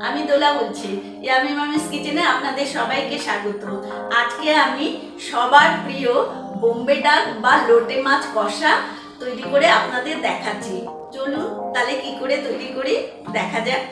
আমি দোলা বলছি। ইয়ামি মামিস কিচেনে আপনাদের সবাইকে স্বাগত। আজকে আমি সবার প্রিয় বোম্বে ডাক বা লোটে মাছ কষা তৈরি করে আপনাদের দেখাচ্ছি। চলুন তাহলে কি করে তৈরি করি দেখা যাক।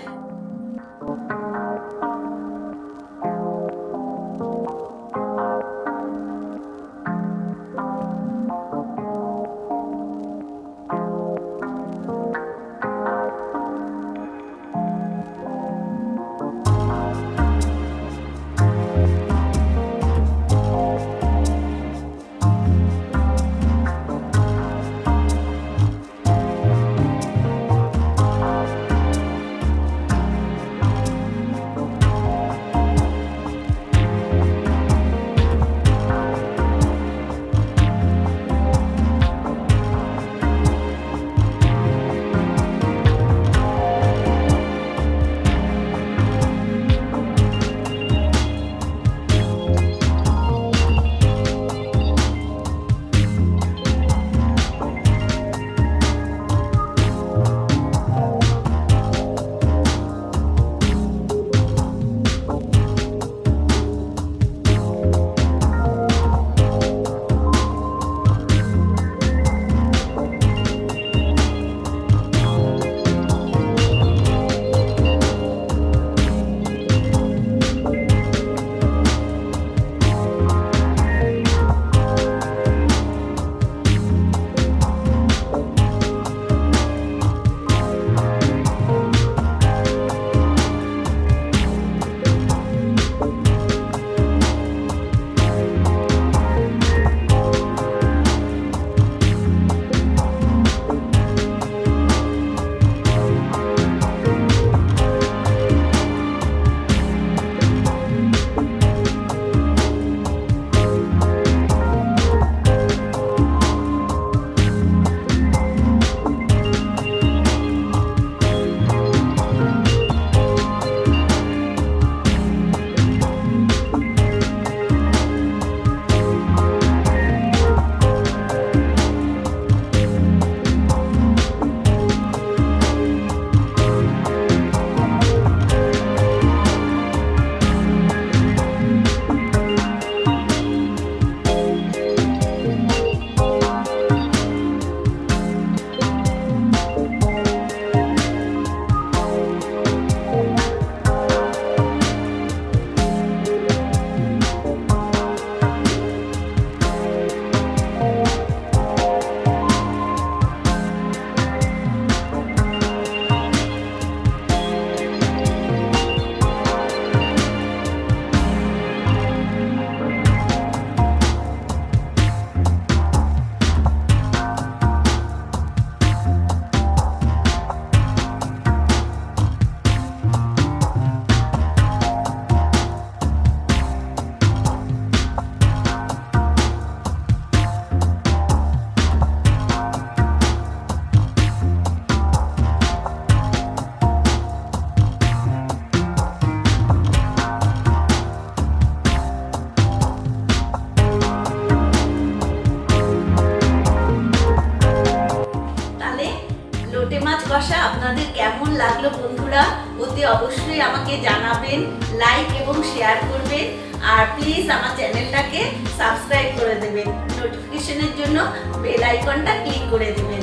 লোটে মাছ কষা আপনাদের কেমন লাগলো বন্ধুরা, অতি অবশ্যই আমাকে জানাবেন, লাইক এবং শেয়ার করবেন, আর প্লিজ আমার চ্যানেলটাকে সাবস্ক্রাইব করে দেবেন, নোটিফিকেশনের জন্য বেল আইকনটা ক্লিক করে দেবেন।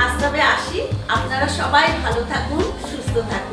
আজ তবে আসি, আপনারা সবাই ভালো থাকুন, সুস্থ থাকুন।